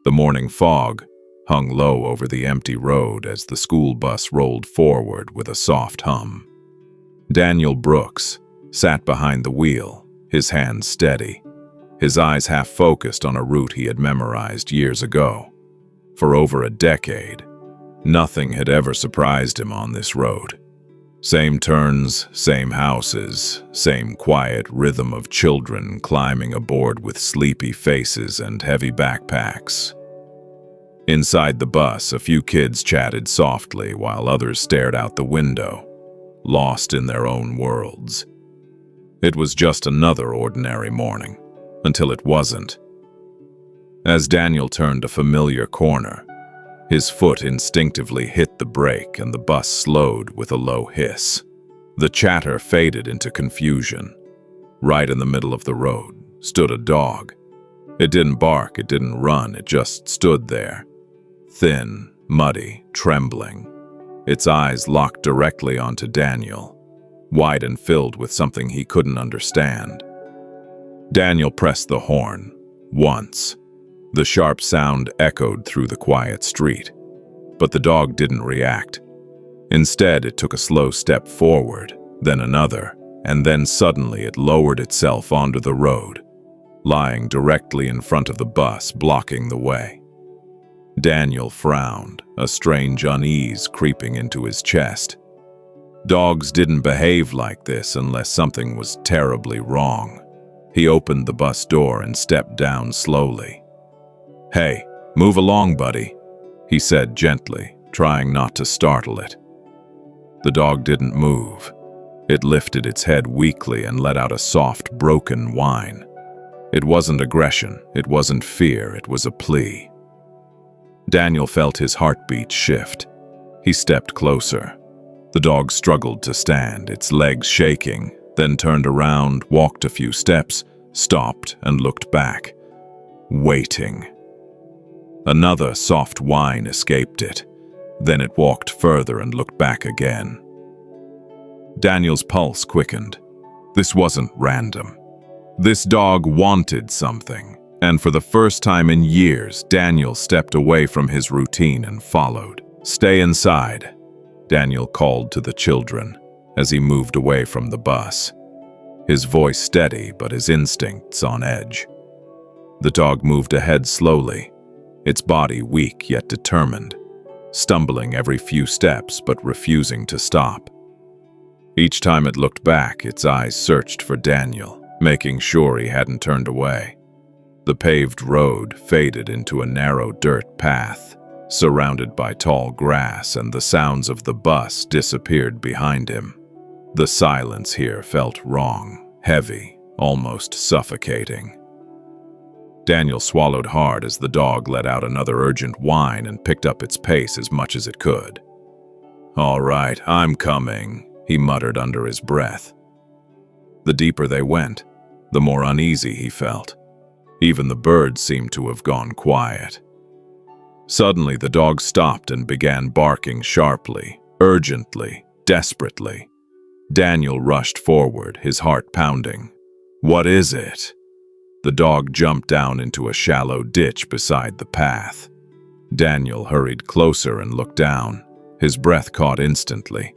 The morning fog hung low over the empty road as the school bus rolled forward with a soft hum. Daniel Brooks sat behind the wheel, his hands steady, his eyes half focused on a route he had memorized years ago. For over a decade, nothing had ever surprised him on this road. Same turns, same houses, same quiet rhythm of children climbing aboard with sleepy faces and heavy backpacks. Inside the bus, a few kids chatted softly while others stared out the window, lost in their own worlds. It was just another ordinary morning, until it wasn't. As Daniel turned a familiar corner, his foot instinctively hit the brake and the bus slowed with a low hiss. The chatter faded into confusion. Right in the middle of the road stood a dog. It didn't bark, it didn't run, it just stood there. Thin, muddy, trembling. Its eyes locked directly onto Daniel, wide and filled with something he couldn't understand. Daniel pressed the horn, once. The sharp sound echoed through the quiet street, but the dog didn't react. Instead, it took a slow step forward, then another, and then suddenly it lowered itself onto the road, lying directly in front of the bus, blocking the way. Daniel frowned, a strange unease creeping into his chest. Dogs didn't behave like this unless something was terribly wrong. He opened the bus door and stepped down slowly. "Hey, move along, buddy," he said gently, trying not to startle it. The dog didn't move. It lifted its head weakly and let out a soft, broken whine. It wasn't aggression, it wasn't fear, it was a plea. Daniel felt his heartbeat shift. He stepped closer. The dog struggled to stand, its legs shaking, then turned around, walked a few steps, stopped, and looked back, waiting. Another soft whine escaped it. Then it walked further and looked back again. Daniel's pulse quickened. This wasn't random. This dog wanted something, and for the first time in years, Daniel stepped away from his routine and followed. "Stay inside," Daniel called to the children as he moved away from the bus. His voice steady, but his instincts on edge. The dog moved ahead slowly, its body weak yet determined, stumbling every few steps but refusing to stop. Each time it looked back, its eyes searched for Daniel, making sure he hadn't turned away. The paved road faded into a narrow dirt path, surrounded by tall grass, and the sounds of the bus disappeared behind him. The silence here felt wrong, heavy, almost suffocating. Daniel swallowed hard as the dog let out another urgent whine and picked up its pace as much as it could. "All right, I'm coming," he muttered under his breath. The deeper they went, the more uneasy he felt. Even the birds seemed to have gone quiet. Suddenly, the dog stopped and began barking sharply, urgently, desperately. Daniel rushed forward, his heart pounding. "What is it?" The dog jumped down into a shallow ditch beside the path. Daniel hurried closer and looked down. His breath caught instantly.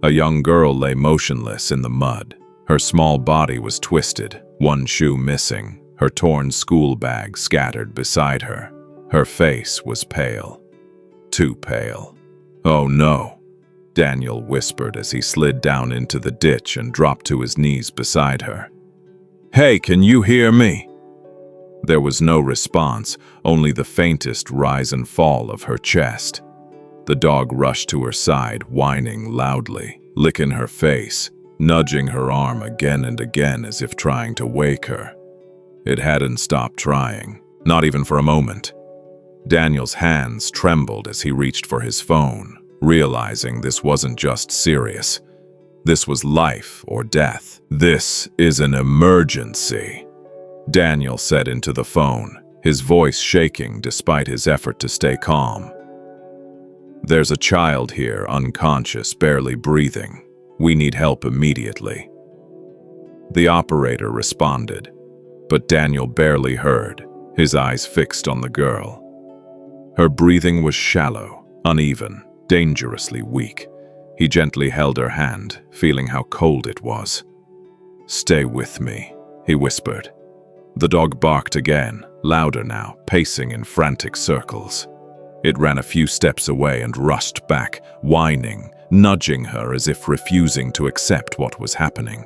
A young girl lay motionless in the mud. Her small body was twisted, one shoe missing, her torn school bag scattered beside her. Her face was pale. Too pale. "Oh no," Daniel whispered as he slid down into the ditch and dropped to his knees beside her. "Hey, can you hear me?" There was no response, only the faintest rise and fall of her chest. The dog rushed to her side, whining loudly, licking her face, nudging her arm again and again as if trying to wake her. It hadn't stopped trying, not even for a moment. Daniel's hands trembled as he reached for his phone, realizing this wasn't just serious. This was life or death. "This is an emergency," Daniel said into the phone, his voice shaking despite his effort to stay calm. "There's a child here, unconscious, barely breathing. We need help immediately." The operator responded, but Daniel barely heard, his eyes fixed on the girl. Her breathing was shallow, uneven, dangerously weak. He gently held her hand, feeling how cold it was. "Stay with me," he whispered. The dog barked again, louder now, pacing in frantic circles. It ran a few steps away and rushed back, whining, nudging her as if refusing to accept what was happening.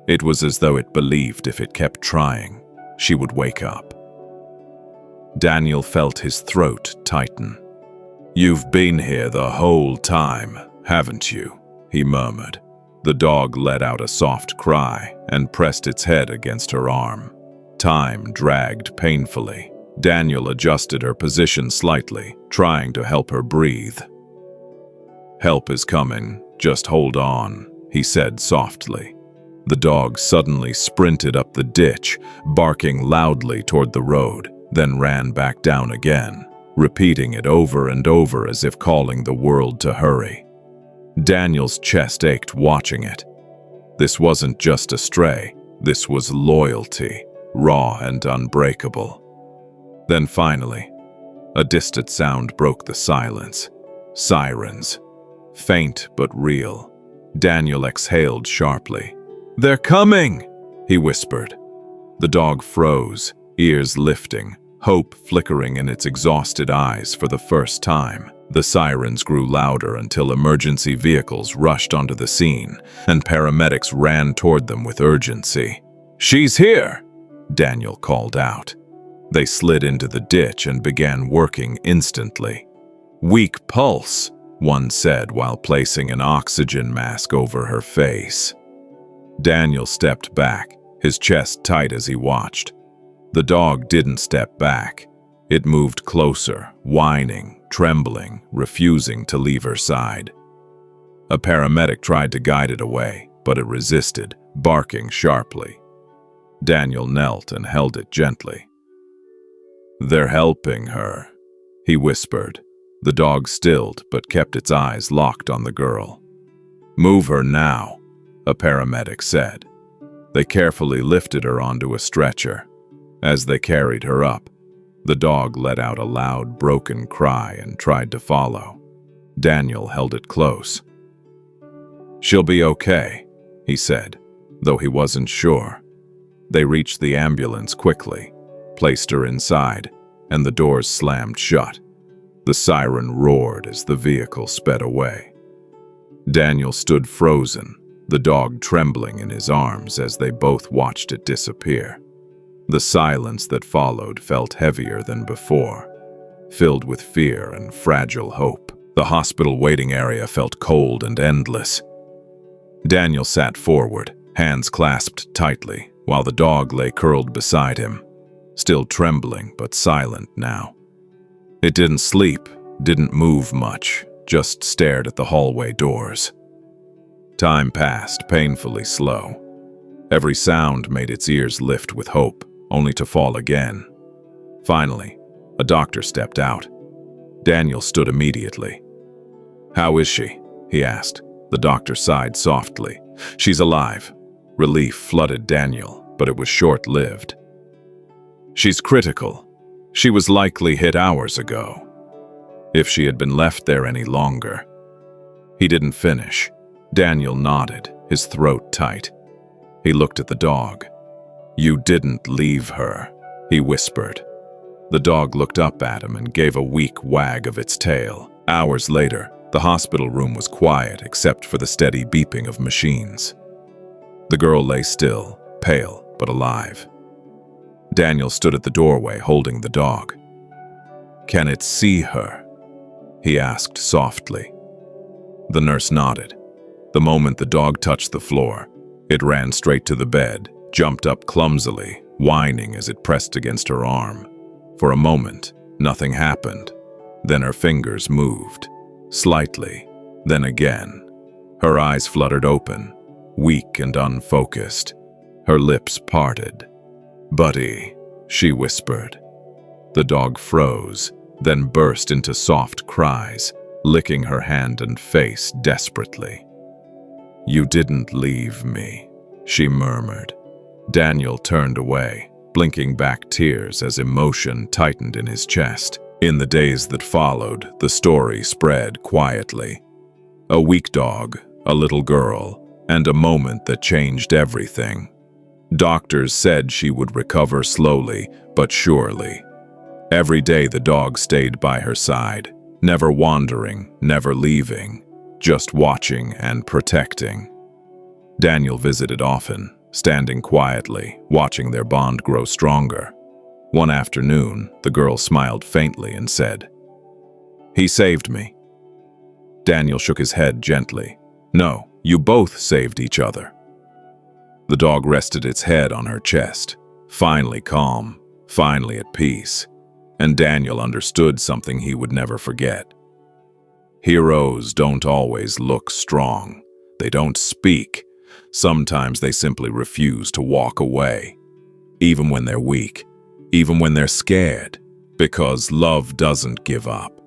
It was as though it believed if it kept trying, she would wake up. Daniel felt his throat tighten. "You've been here the whole time, haven't you?" he murmured. The dog let out a soft cry and pressed its head against her arm. Time dragged painfully. Daniel adjusted her position slightly, trying to help her breathe. "Help is coming, just hold on," he said softly. The dog suddenly sprinted up the ditch, barking loudly toward the road, then ran back down again, repeating it over and over as if calling the world to hurry. Daniel's chest ached watching it. This wasn't just a stray, this was loyalty, raw and unbreakable. Then finally, a distant sound broke the silence. Sirens. Faint but real. Daniel exhaled sharply. "They're coming!" he whispered. The dog froze, ears lifting, hope flickering in its exhausted eyes for the first time. The sirens grew louder until emergency vehicles rushed onto the scene, and paramedics ran toward them with urgency. "She's here!" Daniel called out. They slid into the ditch and began working instantly. "Weak pulse," one said while placing an oxygen mask over her face. Daniel stepped back, his chest tight as he watched. The dog didn't step back. It moved closer, whining, trembling, refusing to leave her side. A paramedic tried to guide it away, but it resisted, barking sharply. Daniel knelt and held it gently. "They're helping her," he whispered. The dog stilled but kept its eyes locked on the girl. "Move her now," a paramedic said. They carefully lifted her onto a stretcher. As they carried her up, the dog let out a loud, broken cry and tried to follow. Daniel held it close. "She'll be okay," he said, though he wasn't sure. They reached the ambulance quickly, placed her inside, and the doors slammed shut. The siren roared as the vehicle sped away. Daniel stood frozen, the dog trembling in his arms as they both watched it disappear. The silence that followed felt heavier than before, filled with fear and fragile hope. The hospital waiting area felt cold and endless. Daniel sat forward, hands clasped tightly, while the dog lay curled beside him, still trembling but silent now. It didn't sleep, didn't move much, just stared at the hallway doors. Time passed, painfully slow. Every sound made its ears lift with hope, only to fall again. Finally, a doctor stepped out. Daniel stood immediately. "How is she?" he asked. The doctor sighed softly. "She's alive." Relief flooded Daniel, but it was short-lived. "She's critical. She was likely hit hours ago. If she had been left there any longer." He didn't finish. Daniel nodded, his throat tight. He looked at the dog. "You didn't leave her," he whispered. The dog looked up at him and gave a weak wag of its tail. Hours later, the hospital room was quiet except for the steady beeping of machines. The girl lay still, pale but alive. Daniel stood at the doorway holding the dog. "Can it see her?" he asked softly. The nurse nodded. The moment the dog touched the floor, it ran straight to the bed, jumped up clumsily, whining as it pressed against her arm. For a moment, nothing happened. Then her fingers moved, slightly, then again. Her eyes fluttered open, weak and unfocused. Her lips parted. "Buddy," she whispered. The dog froze, then burst into soft cries, licking her hand and face desperately. "You didn't leave me," she murmured. Daniel turned away, blinking back tears as emotion tightened in his chest. In the days that followed, the story spread quietly. A weak dog, a little girl, and a moment that changed everything. Doctors said she would recover slowly, but surely. Every day the dog stayed by her side, never wandering, never leaving, just watching and protecting. Daniel visited often, standing quietly, watching their bond grow stronger. One afternoon, the girl smiled faintly and said, "He saved me." Daniel shook his head gently. "No, you both saved each other." The dog rested its head on her chest, finally calm, finally at peace, and Daniel understood something he would never forget. Heroes don't always look strong. They don't speak. Sometimes they simply refuse to walk away, even when they're weak, even when they're scared, because love doesn't give up.